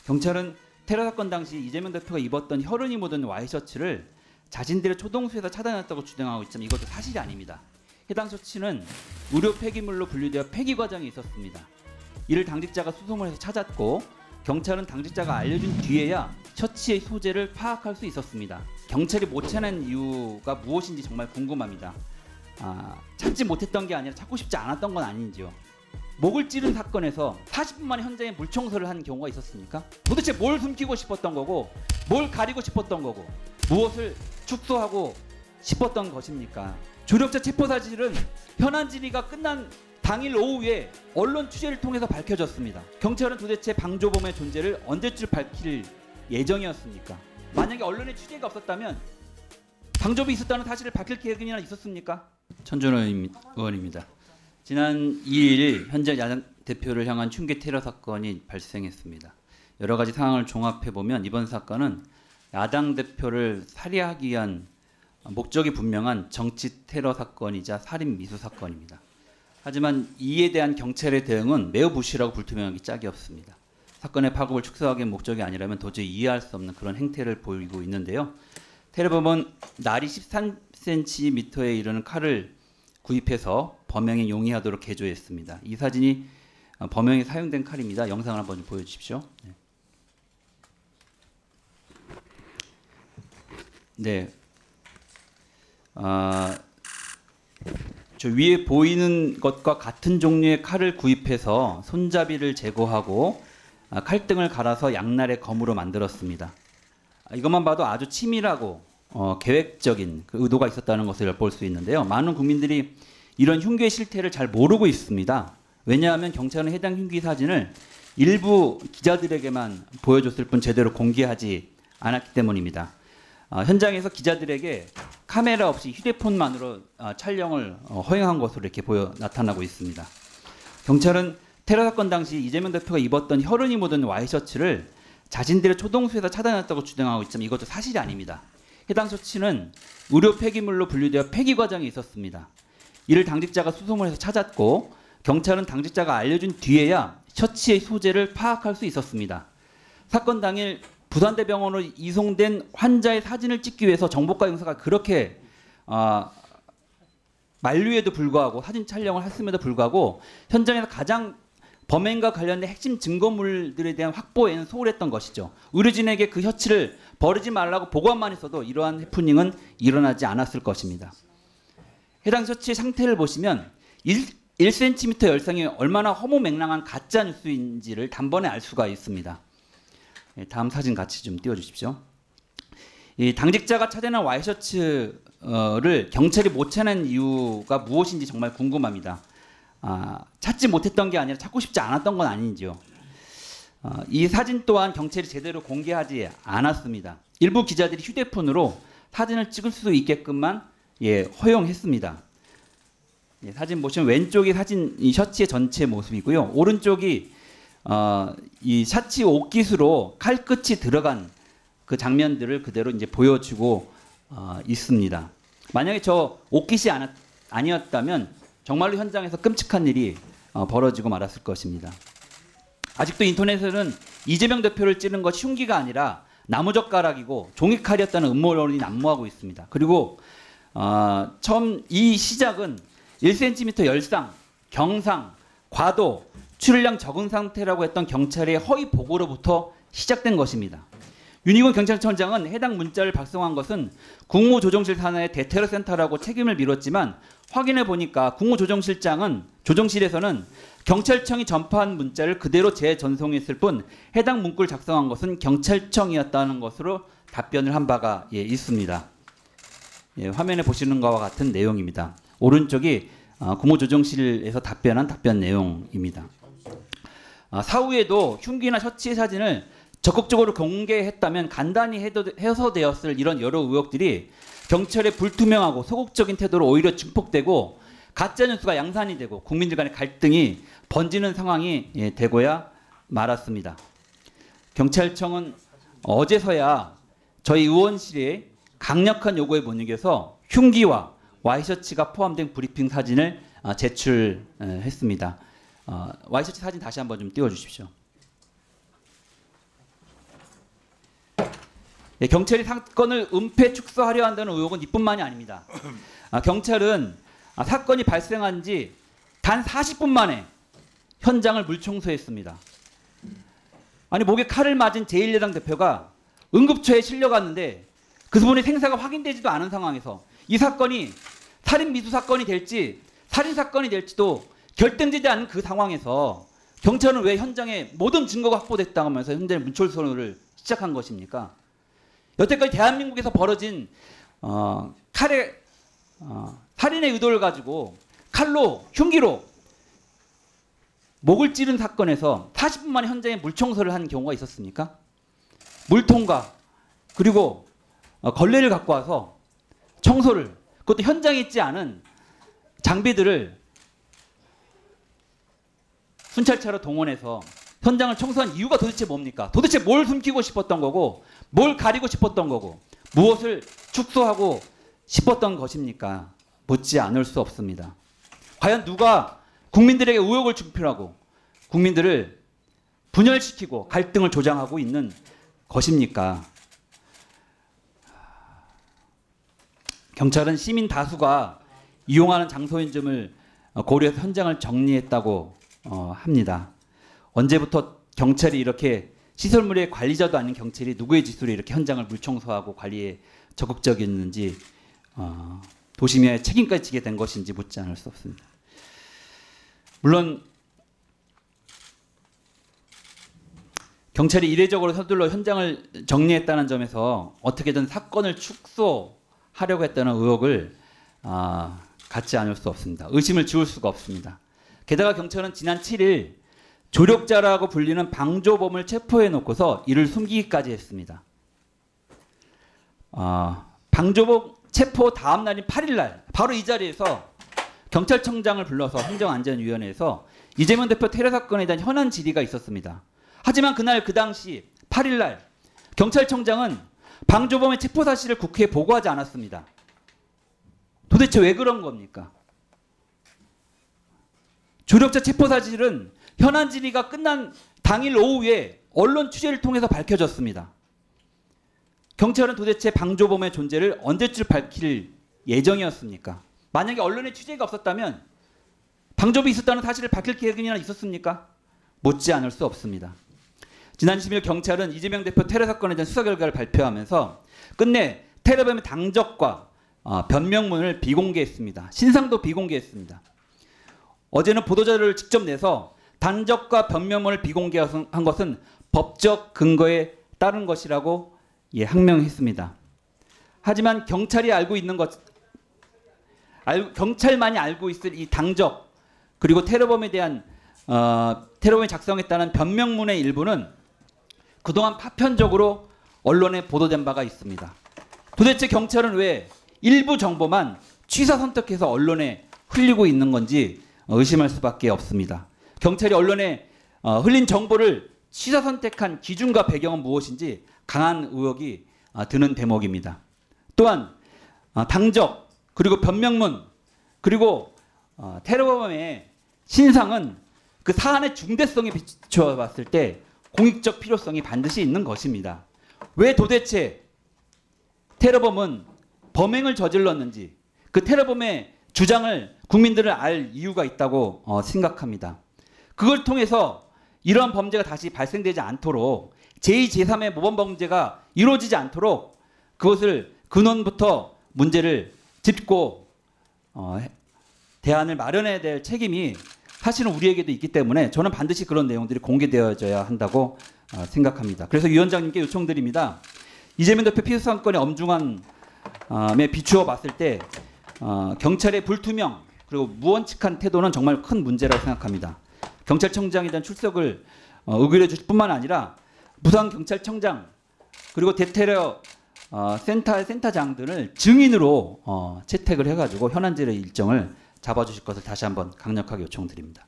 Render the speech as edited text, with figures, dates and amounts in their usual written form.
경찰은 테러 사건 당시 이재명 대표가 입었던 혈흔이 묻은 와이셔츠를 자신들의 초동수에서 찾아냈다고 주장하고 있지만 이것도 사실이 아닙니다. 해당 셔츠는 의료 폐기물로 분류되어 폐기 과정이 있었습니다. 이를 당직자가 수송을 해서 찾았고 경찰은 당직자가 알려준 뒤에야 셔츠의 소재를 파악할 수 있었습니다. 경찰이 못 찾는 이유가 무엇인지 정말 궁금합니다. 찾지 못했던 게 아니라 찾고 싶지 않았던 건 아닌지요. 목을 찌른 사건에서 40분 만에 현장에 물청소를 한 경우가 있었습니까? 도대체 뭘 숨기고 싶었던 거고 뭘 가리고 싶었던 거고 무엇을 축소하고 싶었던 것입니까? 조력자 체포 사실은 현안 질의가 끝난 당일 오후에 언론 취재를 통해서 밝혀졌습니다. 경찰은 도대체 방조범의 존재를 언제쯤 밝힐 예정이었습니까? 만약에 언론의 취재가 없었다면 방조범이 있었다는 사실을 밝힐 계획이나 있었습니까? 천준호 의원입니다. 지난 2일 현재 야당 대표를 향한 흉기 테러 사건이 발생했습니다. 여러 가지 상황을 종합해 보면 이번 사건은 야당 대표를 살해하기 위한 목적이 분명한 정치 테러 사건이자 살인 미수 사건입니다. 하지만 이에 대한 경찰의 대응은 매우 부실하고 불투명하기 짝이 없습니다. 사건의 파급을 축소하기 위한 목적이 아니라면 도저히 이해할 수 없는 그런 행태를 보이고 있는데요. 테러범은 날이 13cm에 이르는 칼을 구입해서 범행에 용이하도록 개조했습니다. 이 사진이 범행에 사용된 칼입니다. 영상을 한번 보여주십시오. 네. 저 위에 보이는 것과 같은 종류의 칼을 구입해서 손잡이를 제거하고 칼등을 갈아서 양날의 검으로 만들었습니다. 이것만 봐도 아주 치밀하고 계획적인 그 의도가 있었다는 것을 엿볼 수 있는데요. 많은 국민들이 이런 흉기의 실태를 잘 모르고 있습니다. 왜냐하면 경찰은 해당 흉기 사진을 일부 기자들에게만 보여줬을 뿐 제대로 공개하지 않았기 때문입니다. 현장에서 기자들에게 카메라 없이 휴대폰만으로 촬영을 허용한 것으로 이렇게 나타나고 있습니다. 경찰은 테러 사건 당시 이재명 대표가 입었던 혈흔이 묻은 와이셔츠를 자신들의 초동수에서 찾아냈다고 주장하고 있지만 이것도 사실이 아닙니다. 해당 셔츠는 의료 폐기물로 분류되어 폐기 과정이 있었습니다. 이를 당직자가 수송을 해서 찾았고 경찰은 당직자가 알려준 뒤에야 셔츠의 소재를 파악할 수 있었습니다. 사건 당일 부산대병원으로 이송된 환자의 사진을 찍기 위해서 정보과 형사가 그렇게 만류에도 불구하고 사진 촬영을 했음에도 불구하고 현장에서 가장 범행과 관련된 핵심 증거물들에 대한 확보에는 소홀했던 것이죠. 의료진에게 그 셔츠를 버리지 말라고 보고만 했어도 이러한 해프닝은 일어나지 않았을 것입니다. 해당 셔츠의 상태를 보시면 1cm 열상이 얼마나 허무맹랑한 가짜 뉴스인지를 단번에 알 수가 있습니다. 다음 사진 같이 좀 띄워주십시오. 이 당직자가 찾아낸 와이셔츠를 경찰이 못 찾는 이유가 무엇인지 정말 궁금합니다. 찾지 못했던 게 아니라 찾고 싶지 않았던 건 아닌지요. 이 사진 또한 경찰이 제대로 공개하지 않았습니다. 일부 기자들이 휴대폰으로 사진을 찍을 수 있게끔만 허용했습니다. 사진 보시면 왼쪽이 이 셔츠의 전체 모습이고요. 오른쪽이 이 셔츠 옷깃으로 칼끝이 들어간 그 장면들을 그대로 이제 보여주고 있습니다. 만약에 저 옷깃이 아니었다면 정말로 현장에서 끔찍한 일이 벌어지고 말았을 것입니다. 아직도 인터넷에는 이재명 대표를 찌른 것이 흉기가 아니라 나무젓가락이고 종이칼이었다는 음모론이 난무하고 있습니다. 그리고 처음 이 시작은 1cm 열상, 경상, 과도, 출혈량 적은 상태라고 했던 경찰의 허위 보고로부터 시작된 것입니다. 윤희건 경찰청장은 해당 문자를 발송한 것은 국무조정실 산하의 대테러센터라고 책임을 미뤘지만 확인해 보니까 조정실에서는 경찰청이 전파한 문자를 그대로 재전송했을 뿐 해당 문구를 작성한 것은 경찰청이었다는 것으로 답변을 한 바가 있습니다. 화면에 보시는 것과 같은 내용입니다. 오른쪽이 국무조정실에서 답변한 답변 내용입니다. 사후에도 흉기나 셔츠의 사진을 적극적으로 공개했다면 간단히 해소되었을 이런 여러 의혹들이 경찰의 불투명하고 소극적인 태도로 오히려 증폭되고 가짜뉴스가 양산이 되고 국민들 간의 갈등이 번지는 상황이 되고야 말았습니다. 경찰청은 어제서야 저희 의원실에 강력한 요구에 못 이겨서 흉기와 와이셔츠가 포함된 브리핑 사진을 제출했습니다. 와이셔츠 사진 다시 한번 좀 띄워주십시오. 예, 경찰이 사건을 은폐 축소하려 한다는 의혹은 이뿐만이 아닙니다. 경찰은 사건이 발생한 지 단 40분 만에 현장을 물청소했습니다. 아니 목에 칼을 맞은 제1야당 대표가 응급처에 실려갔는데 그분의 생사가 확인되지도 않은 상황에서 이 사건이 살인 미수 사건이 될지 살인 사건이 될지도 결정되지 않은 그 상황에서 경찰은 왜 현장에 모든 증거가 확보됐다고 하면서 현장에 물청소를 시작한 것입니까? 여태까지 대한민국에서 벌어진 살인의 의도를 가지고 칼로 흉기로 목을 찌른 사건에서 40분 만에 현장에 물청소를 한 경우가 있었습니까? 물통과 그리고 걸레를 갖고 와서 청소를, 그것도 현장에 있지 않은 장비들을 순찰차로 동원해서 현장을 청소한 이유가 도대체 뭡니까? 도대체 뭘 숨기고 싶었던 거고 뭘 가리고 싶었던 거고 무엇을 축소하고 싶었던 것입니까? 묻지 않을 수 없습니다. 과연 누가 국민들에게 의혹을 주필하고 국민들을 분열시키고 갈등을 조장하고 있는 것입니까? 경찰은 시민 다수가 이용하는 장소인 점을 고려해서 현장을 정리했다고 합니다. 언제부터 경찰이 이렇게 시설물의 관리자도 아닌 경찰이 누구의 지시로 이렇게 현장을 물청소하고 관리에 적극적이었는지 도심의 책임까지 지게 된 것인지 묻지 않을 수 없습니다. 물론 경찰이 이례적으로 서둘러 현장을 정리했다는 점에서 어떻게든 사건을 축소하려고 했다는 의혹을 갖지 않을 수 없습니다. 의심을 지울 수가 없습니다. 게다가 경찰은 지난 7일 조력자라고 불리는 방조범을 체포해 놓고서 이를 숨기기까지 했습니다. 방조범 체포 다음 날인 8일 날 바로 이 자리에서 경찰청장을 불러서 행정안전위원회에서 이재명 대표 테러 사건에 대한 현안 질의가 있었습니다. 하지만 그날 그 당시 8일 날 경찰청장은 방조범의 체포 사실을 국회에 보고하지 않았습니다. 도대체 왜 그런 겁니까? 조력자 체포 사실은 현안 질의가 끝난 당일 오후에 언론 취재를 통해서 밝혀졌습니다. 경찰은 도대체 방조범의 존재를 언제쯤 밝힐 예정이었습니까? 만약에 언론의 취재가 없었다면 방조범이 있었다는 사실을 밝힐 계획이나 있었습니까? 묻지 않을 수 없습니다. 지난 10일 경찰은 이재명 대표 테러 사건에 대한 수사 결과를 발표하면서 끝내 테러범의 당적과 변명문을 비공개했습니다. 신상도 비공개했습니다. 어제는 보도자료를 직접 내서 당적과 변명문을 비공개한 것은 법적 근거에 따른 것이라고 항명했습니다. 하지만 경찰이 알고 있는 것, 경찰만이 알고 있을 이 당적 그리고 테러범에 대한 테러범이 작성했다는 변명문의 일부는 그동안 파편적으로 언론에 보도된 바가 있습니다. 도대체 경찰은 왜 일부 정보만 취사 선택해서 언론에 흘리고 있는 건지 의심할 수밖에 없습니다. 경찰이 언론에 흘린 정보를 취사 선택한 기준과 배경은 무엇인지 강한 의혹이 드는 대목입니다. 또한 당적 그리고 변명문 그리고 테러범의 신상은 그 사안의 중대성에 비춰봤을 때 공익적 필요성이 반드시 있는 것입니다. 왜 도대체 테러범은 범행을 저질렀는지 그 테러범의 주장을 국민들은 알 이유가 있다고 생각합니다. 그걸 통해서 이러한 범죄가 다시 발생되지 않도록 제2, 제3의 모범범죄가 이루어지지 않도록 그것을 근원부터 문제를 짚고 대안을 마련해야 될 책임이 사실은 우리에게도 있기 때문에 저는 반드시 그런 내용들이 공개되어져야 한다고 생각합니다. 그래서 위원장님께 요청드립니다. 이재명 대표 피의사 사건의 엄중함에 비추어 봤을 때 경찰의 불투명 그리고 무원칙한 태도는 정말 큰 문제라고 생각합니다. 경찰청장에 대한 출석을 의결해 주실 뿐만 아니라 부산경찰청장 그리고 대테러 센터장들을 증인으로 채택을 해가지고 현안질의 일정을 잡아주실 것을 다시 한번 강력하게 요청드립니다.